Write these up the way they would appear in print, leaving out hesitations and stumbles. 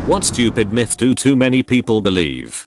What stupid myth do too many people believe?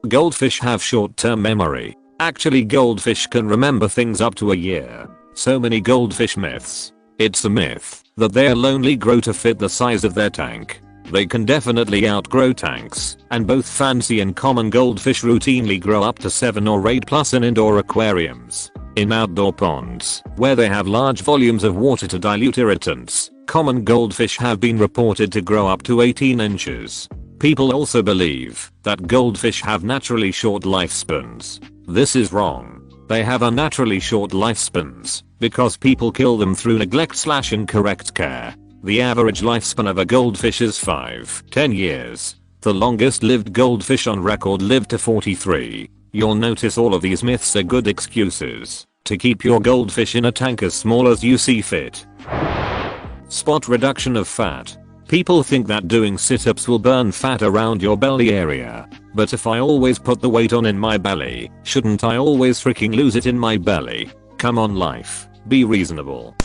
Goldfish have short-term memory. Actually, goldfish can remember things up to a year. So many goldfish myths. It's a myth that they'll only grow to fit the size of their tank. They can definitely outgrow tanks, and both fancy and common goldfish routinely grow up to 7 or 8 plus in indoor aquariums. In outdoor ponds, where they have large volumes of water to dilute irritants, common goldfish have been reported to grow up to 18 inches. People also believe that goldfish have naturally short lifespans. This is wrong. They have unnaturally short lifespans because people kill them through neglect/incorrect care. The average lifespan of a goldfish is 5-10 years. The longest lived goldfish on record lived to 43. You'll notice all of these myths are good excuses to keep your goldfish in a tank as small as you see fit. Spot reduction of fat. People think that doing sit-ups will burn fat around your belly area. But if I always put the weight on in my belly, shouldn't I always freaking lose it in my belly? Come on, life. Be reasonable.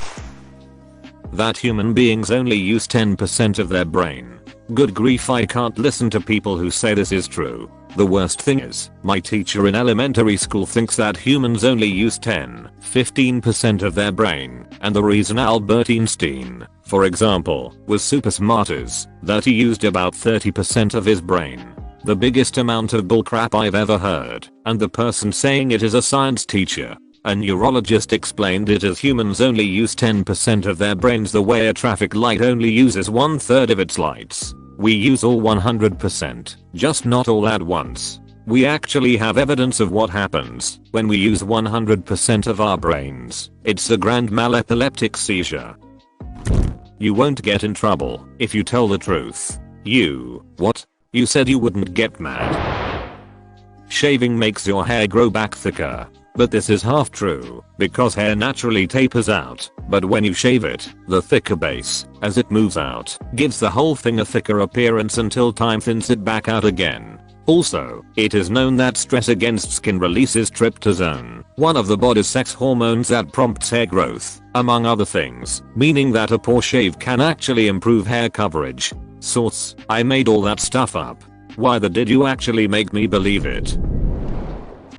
That human beings only use 10% of their brain. Good grief, I can't listen to people who say this is true. The worst thing is, my teacher in elementary school thinks that humans only use 10-15% of their brain, and the reason Albert Einstein, for example, was super smart is that he used about 30% of his brain. The biggest amount of bullcrap I've ever heard, and the person saying it is a science teacher. A neurologist explained it as humans only use 10% of their brains the way a traffic light only uses 1/3 of its lights. We use all 100%, just not all at once. We actually have evidence of what happens when we use 100% of our brains. It's a grand mal epileptic seizure. You won't get in trouble if you tell the truth. What? You said you wouldn't get mad. Shaving makes your hair grow back thicker. But this is half true, because hair naturally tapers out, but when you shave it, the thicker base, as it moves out, gives the whole thing a thicker appearance until time thins it back out again. Also, it is known that stress against skin releases tryptosone, one of the body's sex hormones that prompts hair growth, among other things, meaning that a poor shave can actually improve hair coverage. Source: I made all that stuff up. Why did you actually make me believe it?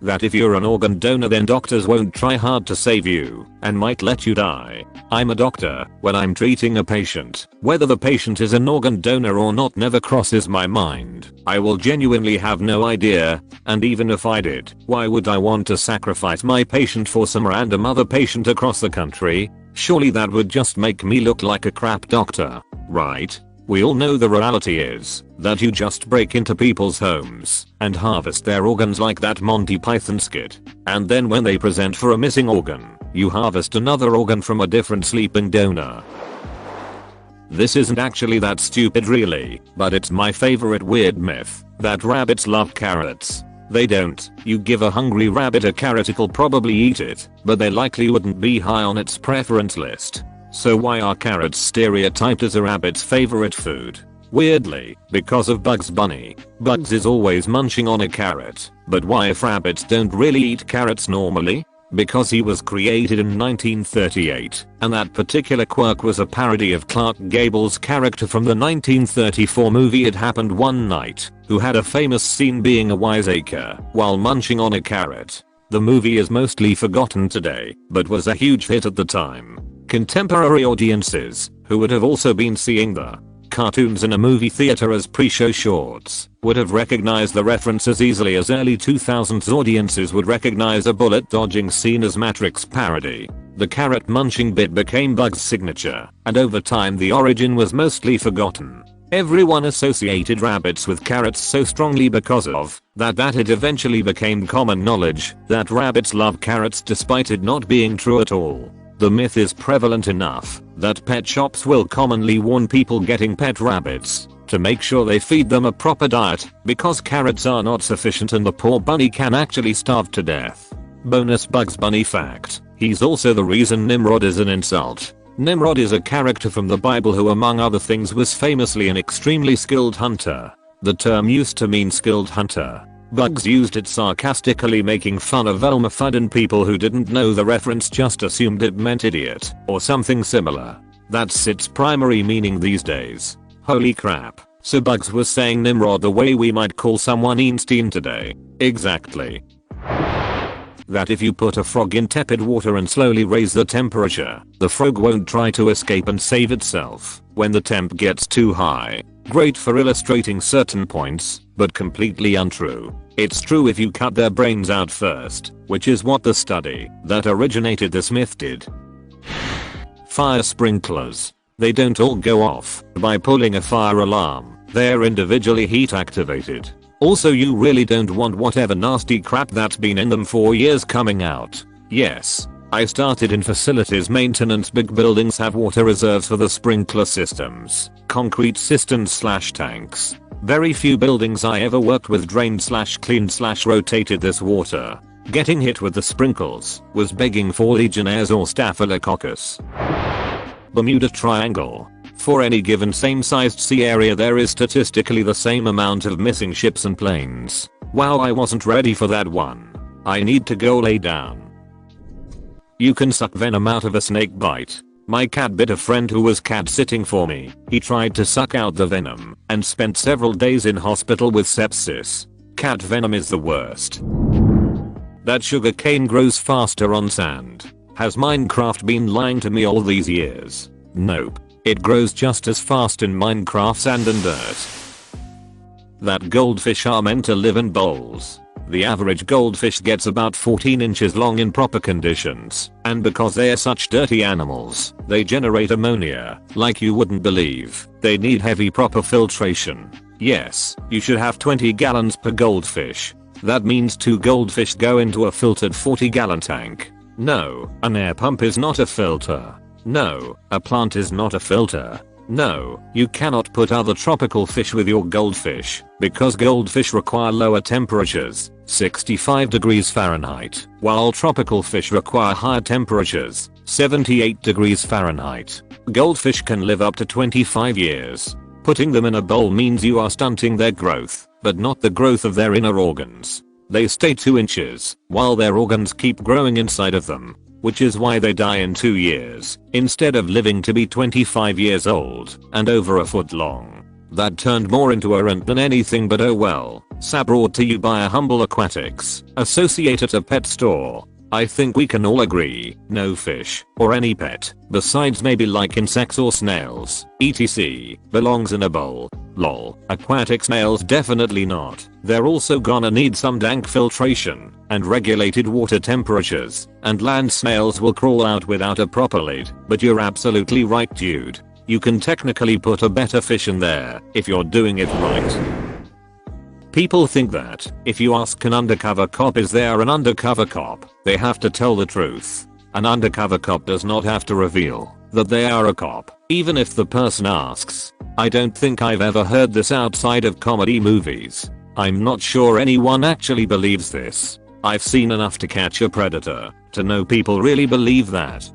That if you're an organ donor, then doctors won't try hard to save you and might let you die. I'm a doctor. When I'm treating a patient, whether the patient is an organ donor or not never crosses my mind. I will genuinely have no idea, and even if I did, why would I want to sacrifice my patient for some random other patient across the country? Surely that would just make me look like a crap doctor, right? We all know the reality is that you just break into people's homes and harvest their organs like that Monty Python skit. And then when they present for a missing organ, you harvest another organ from a different sleeping donor. This isn't actually that stupid really, but it's my favorite weird myth that rabbits love carrots. They don't. You give a hungry rabbit a carrot, it'll probably eat it, but they likely wouldn't be high on its preference list. So why are carrots stereotyped as a rabbit's favorite food? Weirdly, because of Bugs Bunny. Bugs is always munching on a carrot. But why if rabbits don't really eat carrots normally? Because he was created in 1938, and that particular quirk was a parody of Clark Gable's character from the 1934 movie It Happened One Night, who had a famous scene being a wiseacre while munching on a carrot. The movie is mostly forgotten today, but was a huge hit at the time. Contemporary audiences, who would have also been seeing the cartoons in a movie theater as pre-show shorts, would have recognized the reference as easily as early 2000s audiences would recognize a bullet dodging scene as Matrix parody. The carrot munching bit became Bugs' signature, and over time the origin was mostly forgotten. Everyone associated rabbits with carrots so strongly because of that it eventually became common knowledge that rabbits love carrots despite it not being true at all. The myth is prevalent enough that pet shops will commonly warn people getting pet rabbits to make sure they feed them a proper diet because carrots are not sufficient and the poor bunny can actually starve to death. Bonus Bugs Bunny fact: he's also the reason Nimrod is an insult. Nimrod is a character from the Bible who among other things was famously an extremely skilled hunter. The term used to mean skilled hunter. Bugs used it sarcastically, making fun of Elmer Fudd, and people who didn't know the reference just assumed it meant idiot or something similar. That's its primary meaning these days. Holy crap. So Bugs was saying Nimrod the way we might call someone Einstein today. Exactly. That if you put a frog in tepid water and slowly raise the temperature, the frog won't try to escape and save itself when the temp gets too high. Great for illustrating certain points, but completely untrue. It's true if you cut their brains out first, which is what the study that originated this myth did. Fire sprinklers. They don't all go off by pulling a fire alarm. They're individually heat activated. Also, you really don't want whatever nasty crap that's been in them for years coming out. Yes, I started in facilities maintenance. Big buildings have water reserves for the sprinkler systems, concrete cisterns/tanks. Very few buildings I ever worked with drained/cleaned/rotated this water. Getting hit with the sprinkles was begging for Legionnaires or Staphylococcus. Bermuda Triangle. For any given same-sized sea area there is statistically the same amount of missing ships and planes. Wow, I wasn't ready for that one. I need to go lay down. You can suck venom out of a snake bite. My cat bit a friend who was cat sitting for me. He tried to suck out the venom and spent several days in hospital with sepsis. Cat venom is the worst. That sugar cane grows faster on sand. Has Minecraft been lying to me all these years? Nope. It grows just as fast in Minecraft sand and dirt. That goldfish are meant to live in bowls. The average goldfish gets about 14 inches long in proper conditions, and because they are such dirty animals, they generate ammonia like you wouldn't believe. They need heavy proper filtration. Yes, you should have 20 gallons per goldfish. That means 2 goldfish go into a filtered 40-gallon tank. No, an air pump is not a filter. No, a plant is not a filter. No, you cannot put other tropical fish with your goldfish, because goldfish require lower temperatures, 65 degrees Fahrenheit, while tropical fish require higher temperatures, 78 degrees Fahrenheit. Goldfish can live up to 25 years. Putting them in a bowl means you are stunting their growth, but not the growth of their inner organs. They stay 2 inches, while their organs keep growing inside of them, which is why they die in 2 years, instead of living to be 25 years old and over a foot long. That turned more into a rant than anything, but oh well. Brought to you by a humble Aquatics, associate at a pet store. I think we can all agree, no fish, or any pet, besides maybe like insects or snails, etc., belongs in a bowl. Lol. Aquatic snails definitely not. They're also gonna need some dank filtration and regulated water temperatures, and land snails will crawl out without a proper lid. But you're absolutely right, dude. You can technically put a better fish in there if you're doing it right. People think that if you ask an undercover cop is there an undercover cop, they have to tell the truth. An undercover cop does not have to reveal that they are a cop, even if the person asks. I don't think I've ever heard this outside of comedy movies. I'm not sure anyone actually believes this. I've seen enough to catch a predator to know people really believe that.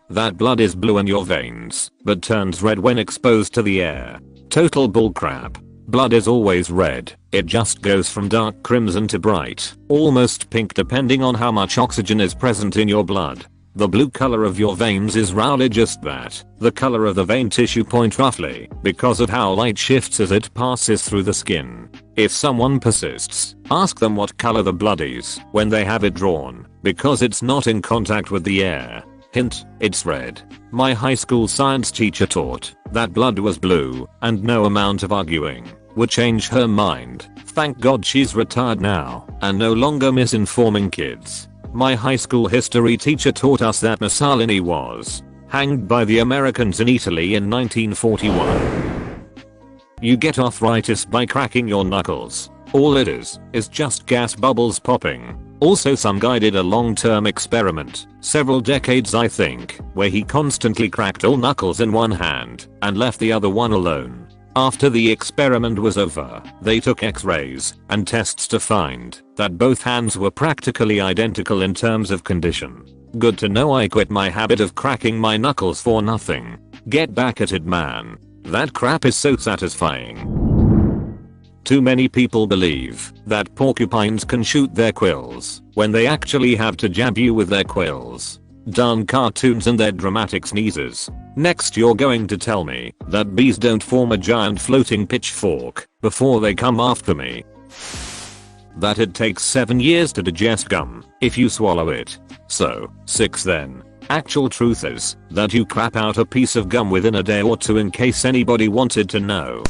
That blood is blue in your veins, but turns red when exposed to the air. Total bullcrap. Blood is always red, it just goes from dark crimson to bright, almost pink depending on how much oxygen is present in your blood. The blue color of your veins is rarely just that, the color of the vein tissue point roughly, because of how light shifts as it passes through the skin. If someone persists, ask them what color the blood is when they have it drawn, because it's not in contact with the air. Hint, it's red. My high school science teacher taught that blood was blue, and no amount of arguing would change her mind. Thank God she's retired now and no longer misinforming kids. My high school history teacher taught us that Mussolini was hanged by the Americans in Italy in 1941. You get arthritis by cracking your knuckles. All it is just gas bubbles popping. Also, some guy did a long-term experiment, several decades I think, where he constantly cracked all knuckles in one hand and left the other one alone. After the experiment was over, they took x-rays and tests to find that both hands were practically identical in terms of condition. Good to know I quit my habit of cracking my knuckles for nothing. Get back at it, man. That crap is so satisfying. Too many people believe that porcupines can shoot their quills when they actually have to jab you with their quills. Darn cartoons and their dramatic sneezes. Next you're going to tell me that bees don't form a giant floating pitchfork before they come after me. That it takes 7 years to digest gum if you swallow it. So, 6 then. Actual truth is that you crap out a piece of gum within a day or two, in case anybody wanted to know.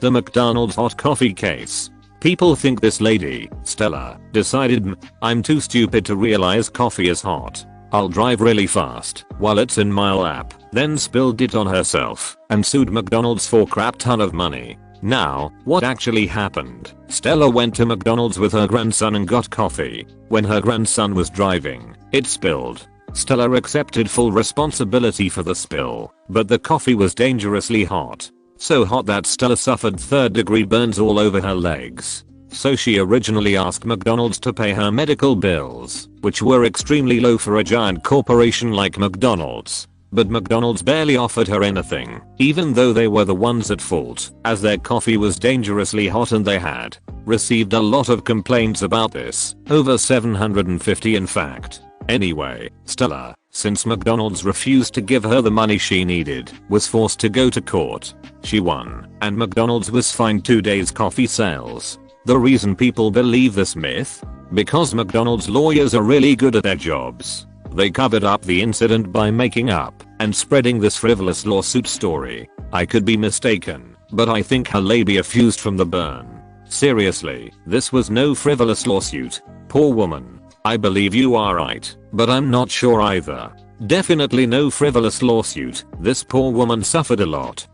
The McDonald's hot coffee case. People think this lady, Stella, decided I'm too stupid to realize coffee is hot. I'll drive really fast while it's in my lap, then spilled it on herself and sued McDonald's for crap ton of money. Now, what actually happened? Stella went to McDonald's with her grandson and got coffee. When her grandson was driving, it spilled. Stella accepted full responsibility for the spill, but the coffee was dangerously hot. So hot that Stella suffered third-degree burns all over her legs. So she originally asked McDonald's to pay her medical bills, which were extremely low for a giant corporation like McDonald's. But McDonald's barely offered her anything, even though they were the ones at fault, as their coffee was dangerously hot and they had received a lot of complaints about this, over 750 in fact. Anyway, Stella, since McDonald's refused to give her the money she needed, was forced to go to court. She won, and McDonald's was fined 2 days' coffee sales. The reason people believe this myth? Because McDonald's lawyers are really good at their jobs. They covered up the incident by making up and spreading this frivolous lawsuit story. I could be mistaken, but I think her labia fused from the burn. Seriously, this was no frivolous lawsuit. Poor woman. I believe you are right, but I'm not sure either. Definitely no frivolous lawsuit. This poor woman suffered a lot.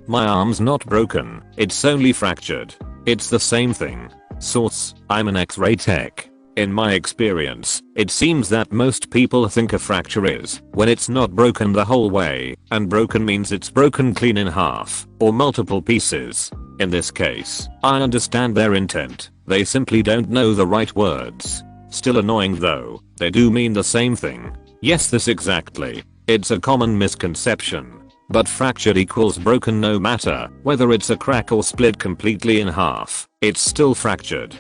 My arm's not broken, it's only fractured. It's the same thing. Source: I'm an X-ray tech. In my experience, it seems that most people think a fracture is when it's not broken the whole way, and broken means it's broken clean in half, or multiple pieces. In this case, I understand their intent. They simply don't know the right words. Still annoying though, they do mean the same thing. Yes, this exactly. It's a common misconception. But fractured equals broken no matter whether it's a crack or split completely in half, it's still fractured.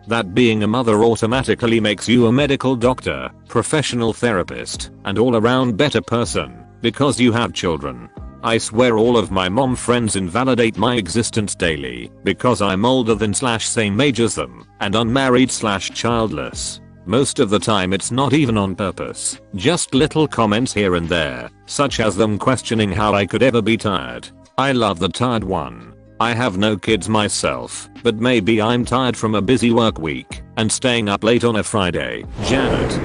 That being a mother automatically makes you a medical doctor, professional therapist, and all around better person, because you have children. I swear all of my mom friends invalidate my existence daily because I'm older than / same age as them, and unmarried / childless. Most of the time it's not even on purpose, just little comments here and there, such as them questioning how I could ever be tired. I love the tired one. I have no kids myself, but maybe I'm tired from a busy work week and staying up late on a Friday. Janet.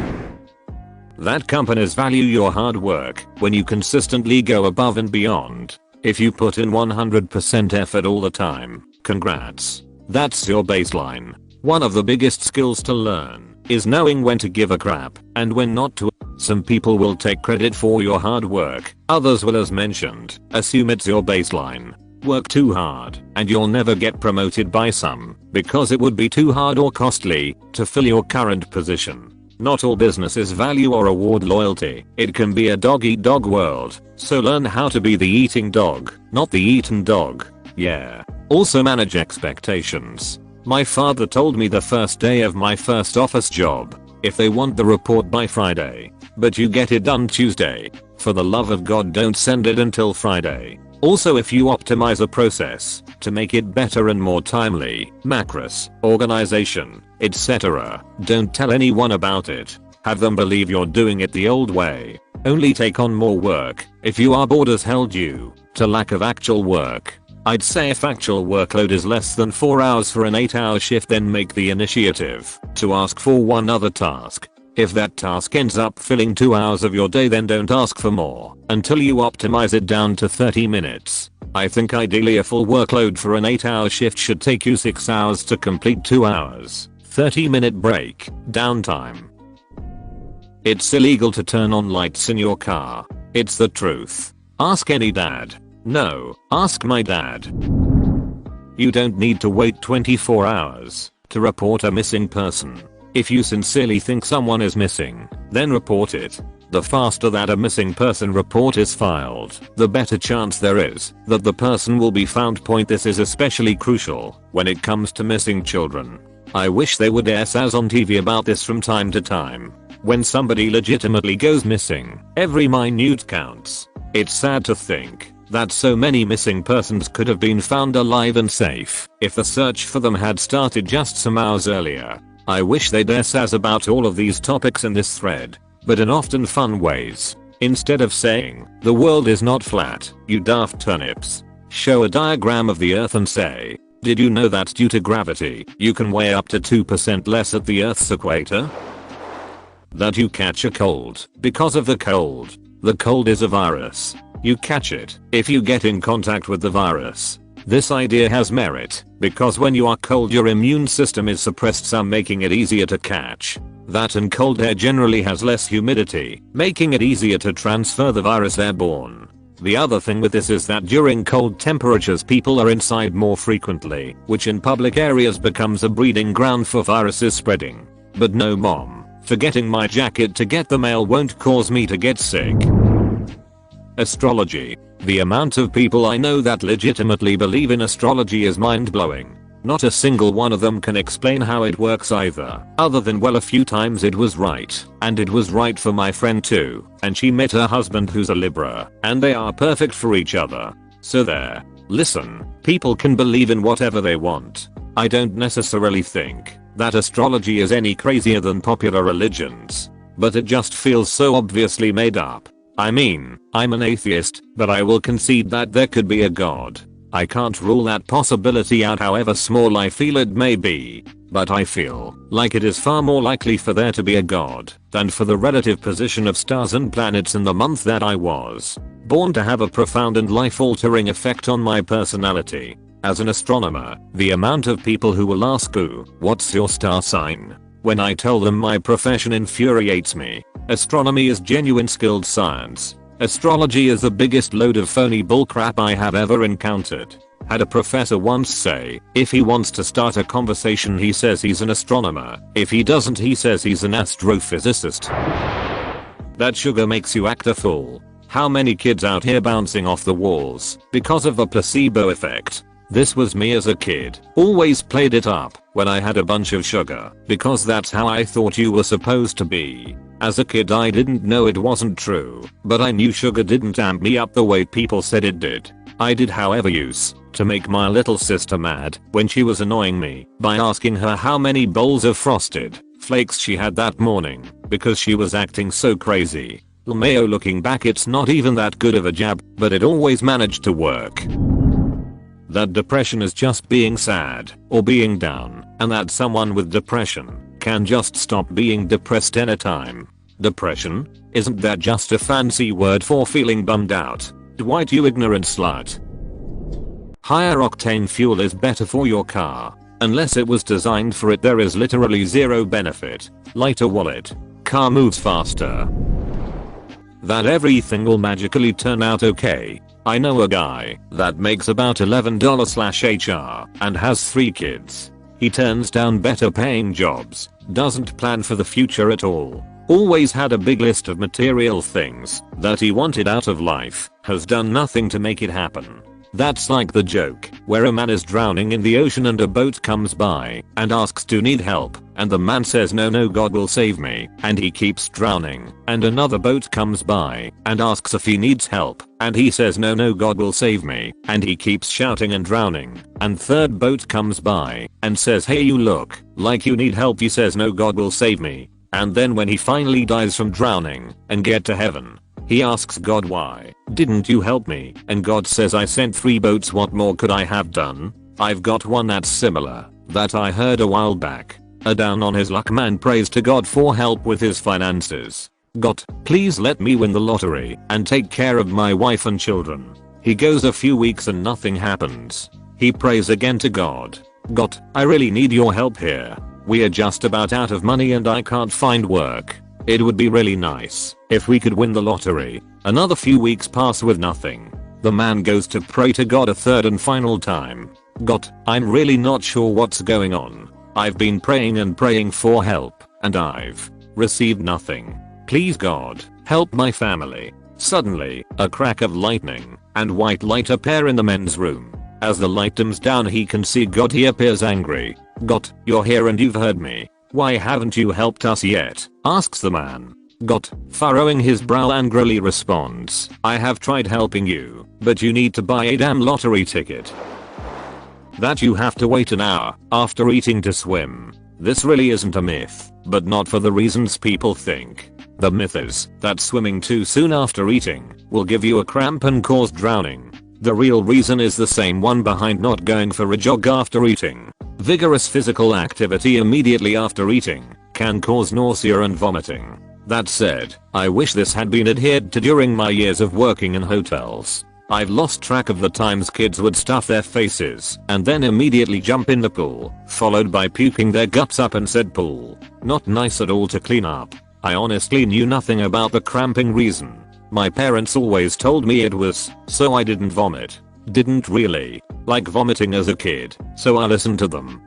That companies value your hard work when you consistently go above and beyond. If you put in 100% effort all the time, congrats. That's your baseline. One of the biggest skills to learn is knowing when to give a crap and when not to. Some people will take credit for your hard work, others will, as mentioned, assume it's your baseline. Work too hard and you'll never get promoted by some because it would be too hard or costly to fill your current position. Not all businesses value or reward loyalty. It can be a dog-eat-dog world, so learn how to be the eating dog, not the eaten dog. Yeah. Also manage expectations. My father told me the first day of my first office job, if they want the report by Friday, but you get it done Tuesday, for the love of God don't send it until Friday. Also, if you optimize a process to make it better and more timely, macros, organization, etc., don't tell anyone about it. Have them believe you're doing it the old way. Only take on more work if you are bored as hell due to lack of actual work. I'd say if actual workload is less than 4 hours for an 8-hour shift, then make the initiative to ask for one other task. If that task ends up filling 2 hours of your day, then don't ask for more until you optimize it down to 30 minutes. I think ideally a full workload for an 8-hour shift should take you 6 hours to complete 2 hours. 30-minute break, downtime. It's illegal to turn on lights in your car. It's the truth. Ask any dad. No, ask my dad. You don't need to wait 24 hours to report a missing person. If you sincerely think someone is missing, then report it. The faster that a missing person report is filed, the better chance there is that the person will be found. This is especially crucial when it comes to missing children. I wish they would air sass on TV about this from time to time. When somebody legitimately goes missing, every minute counts. It's sad to think that so many missing persons could have been found alive and safe if the search for them had started just some hours earlier. I wish they'd sass about all of these topics in this thread, but in often fun ways. Instead of saying, "The world is not flat, you daft turnips," show a diagram of the earth and say, "Did you know that due to gravity, you can weigh up to 2% less at the earth's equator? That you catch a cold because of the cold. The cold is a virus. You catch it if you get in contact with the virus." This idea has merit because when you are cold your immune system is suppressed, some making it easier to catch. That and cold air generally has less humidity, making it easier to transfer the virus airborne. The other thing with this is that during cold temperatures people are inside more frequently, which in public areas becomes a breeding ground for viruses spreading. But no mom, forgetting my jacket to get the mail won't cause me to get sick. Astrology. The amount of people I know that legitimately believe in astrology is mind-blowing. Not a single one of them can explain how it works either, other than, well, a few times it was right, and it was right for my friend too, and she met her husband who's a Libra, and they are perfect for each other. So there. Listen, people can believe in whatever they want. I don't necessarily think that astrology is any crazier than popular religions, but it just feels so obviously made up. I mean, I'm an atheist, but I will concede that there could be a god. I can't rule that possibility out, however small I feel it may be, but I feel like it is far more likely for there to be a god than for the relative position of stars and planets in the month that I was born to have a profound and life-altering effect on my personality. As an astronomer, the amount of people who will ask, "Ooh, what's your star sign?" when I tell them my profession infuriates me. Astronomy is genuine skilled science. Astrology is the biggest load of phony bullcrap I have ever encountered. Had a professor once say, if he wants to start a conversation he says he's an astronomer, if he doesn't he says he's an astrophysicist. That sugar makes you act a fool. How many kids out here bouncing off the walls because of the placebo effect? This was me as a kid. Always played it up when I had a bunch of sugar because that's how I thought you were supposed to be. As a kid I didn't know it wasn't true, but I knew sugar didn't amp me up the way people said it did. I did however use to make my little sister mad when she was annoying me by asking her how many bowls of Frosted Flakes she had that morning because she was acting so crazy. Mayo, looking back, it's not even that good of a jab, but it always managed to work. That depression is just being sad or being down, and that someone with depression can just stop being depressed anytime. Depression? Isn't that just a fancy word for feeling bummed out? Dwight, you ignorant slut. Higher octane fuel is better for your car. Unless it was designed for it, there is literally zero benefit. Lighter wallet. Car moves faster. That everything will magically turn out okay. I know a guy that makes about $11/HR and has 3 kids. He turns down better paying jobs, doesn't plan for the future at all, always had a big list of material things that he wanted out of life, has done nothing to make it happen. That's like the joke where a man is drowning in the ocean and a boat comes by and asks, "Do you need help?" and the man says, "No, God will save me," and he keeps drowning, and another boat comes by and asks if he needs help, and he says, "No, God will save me," and he keeps shouting and drowning, and third boat comes by and says, "Hey, you look like you need help," he says, "No, God will save me," and then when he finally dies from drowning and get to heaven, he asks God, "Why didn't you help me?" And God says, "I sent 3 boats, what more could I have done?" I've got one that's similar that I heard a while back. A down on his luck man prays to God for help with his finances. "God, please let me win the lottery and take care of my wife and children." He goes a few weeks and nothing happens. He prays again to God. "God, I really need your help here. We are just about out of money and I can't find work. It would be really nice if we could win the lottery." Another few weeks pass with nothing. The man goes to pray to God a third and final time. "God, I'm really not sure what's going on. I've been praying and praying for help, and I've received nothing. Please God, help my family." Suddenly, a crack of lightning and white light appear in the men's room. As the light dims down he can see God. He appears angry. "God, you're here and you've heard me. "Why haven't you helped us yet?" asks the man. Got, furrowing his brow angrily responds, "I have tried helping you, but you need to buy a damn lottery ticket. That you have to wait an hour after eating to swim." This really isn't a myth, but not for the reasons people think. The myth is that swimming too soon after eating will give you a cramp and cause drowning. The real reason is the same one behind not going for a jog after eating. Vigorous physical activity immediately after eating can cause nausea and vomiting. That said, I wish this had been adhered to during my years of working in hotels. I've lost track of the times kids would stuff their faces and then immediately jump in the pool, followed by puking their guts up in said pool. Not nice at all to clean up. I honestly knew nothing about the cramping reason. My parents always told me it was so I didn't vomit. Didn't really like vomiting as a kid, so I listened to them.